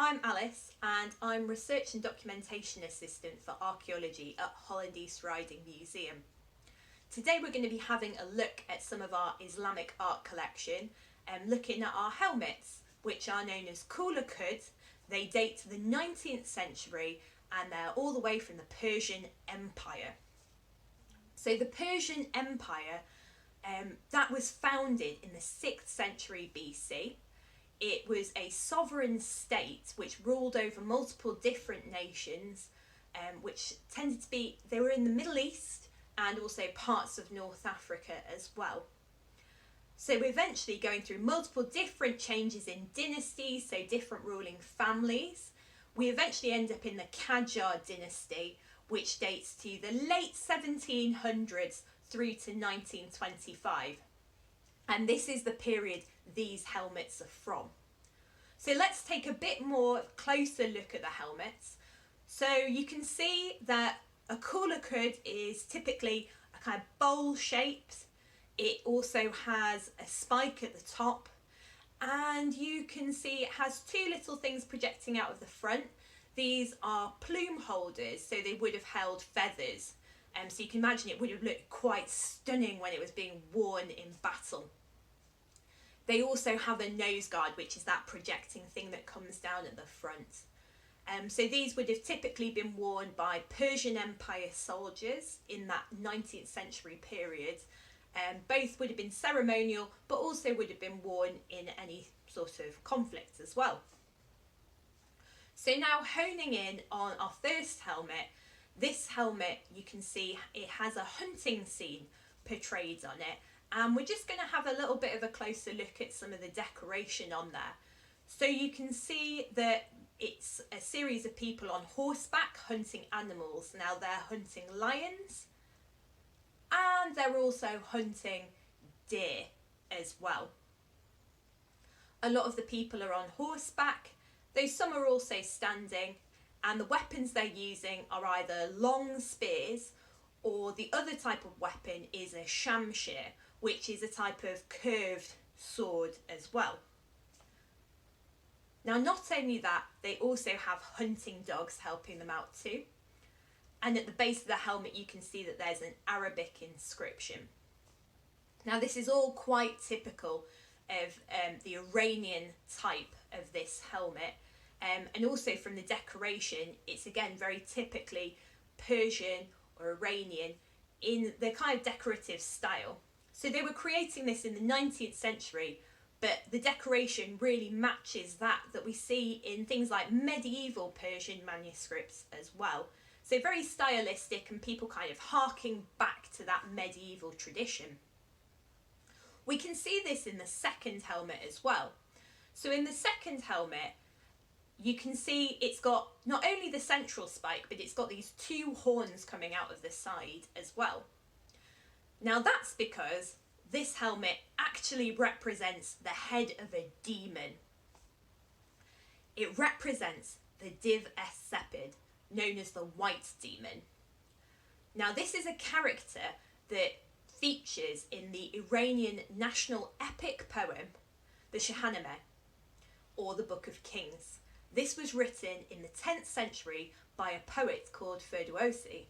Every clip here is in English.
I'm Alice and I'm Research and Documentation Assistant for Archaeology at Hull Museum. Today we're going to be having a look at some of our Islamic art collection and looking at our helmets, which are known as khud. They date to the 19th century and they're all the way from the Persian Empire. So the Persian Empire, that was founded in the 6th century BC. It was a sovereign state which ruled over multiple different nations, which tended to be, they were in the Middle East and also parts of North Africa as well. So we're eventually going through multiple different changes in dynasties, so different ruling families. We eventually end up in the Qajar dynasty, which dates to the late 1700s through to 1925. And this is the period these helmets are from. So let's take a bit more closer look at the helmets. So you can see that a khud is typically a kind of bowl shaped. It also has a spike at the top, and you can see it has two little things projecting out of the front. These are plume holders, so they would have held feathers. So you can imagine it would have looked quite stunning when it was being worn in battle. They also have a nose guard, which is that projecting thing that comes down at the front. So these would have typically been worn by Persian Empire soldiers in that 19th century period. Both would have been ceremonial, but also would have been worn in any sort of conflict as well. So now honing in on our first helmet, this helmet, you can see it has a hunting scene portrayed on it, and we're just going to have a little bit of a closer look at some of the decoration on there. So you can see that it's a series of people on horseback hunting animals. Now they're hunting lions and they're also hunting deer as well. A lot of the people are on horseback, though some are also standing, and the weapons they're using are either long spears, or the other type of weapon is a shamshir, which is a type of curved sword as well. Now not only that, they also have hunting dogs helping them out too. And at the base of the helmet you can see that there's an Arabic inscription. Now this is all quite typical of the Iranian type of this helmet. And also from the decoration, it's again very typically Persian or Iranian in the kind of decorative style. So they were creating this in the 19th century, but the decoration really matches that we see in things like medieval Persian manuscripts as well. So very stylistic, and people kind of harking back to that medieval tradition. We can see this in the second helmet as well. So in the second helmet, you can see it's got not only the central spike, but it's got these two horns coming out of the side as well. Now that's because this helmet actually represents the head of a demon. It represents the Div-es-Sepid, known as the White Demon. Now this is a character that features in the Iranian national epic poem, the Shahnameh, or the Book of Kings. This was written in the 10th century by a poet called Ferdowsi.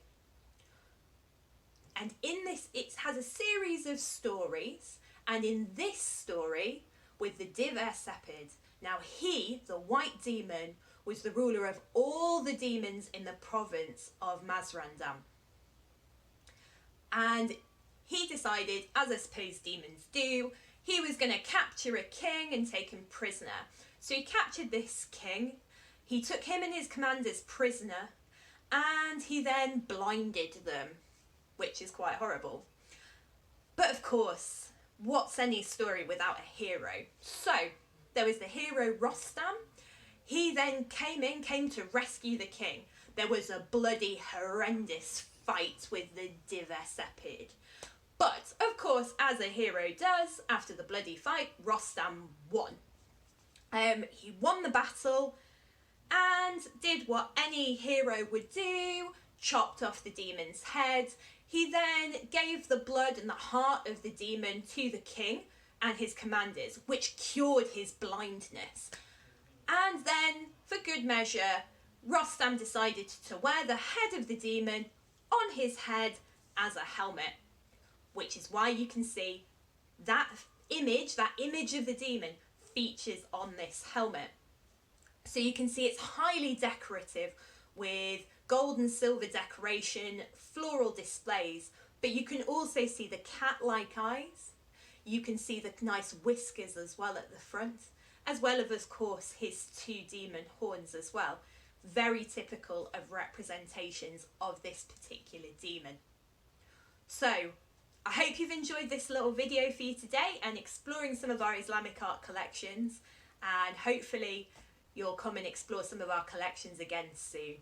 And in this, it has a series of stories, and in this story, with the Div-es-Sepid, now he, the White Demon, was the ruler of all the demons in the province of Mazrandam. And he decided, as I suppose demons do, he was going to capture a king and take him prisoner. So he captured this king, he took him and his commanders prisoner, and he then blinded them, which is quite horrible. But of course, what's any story without a hero? So there was the hero Rostam. He then came to rescue the king. There was a bloody, horrendous fight with the Div-es-Sepid. But, of course, as a hero does, after the bloody fight, Rostam won. He won the battle and did what any hero would do, chopped off the demon's head. He then gave the blood and the heart of the demon to the king and his commanders, which cured his blindness. And then, for good measure, Rostam decided to wear the head of the demon on his head as a helmet, which is why you can see that image of the demon features on this helmet. So you can see it's highly decorative with gold and silver decoration, floral displays, but you can also see the cat-like eyes. You can see the nice whiskers as well at the front, as well as, of course, his two demon horns as well. Very typical of representations of this particular demon. So, I hope you've enjoyed this little video for you today and exploring some of our Islamic art collections, and hopefully you'll come and explore some of our collections again soon.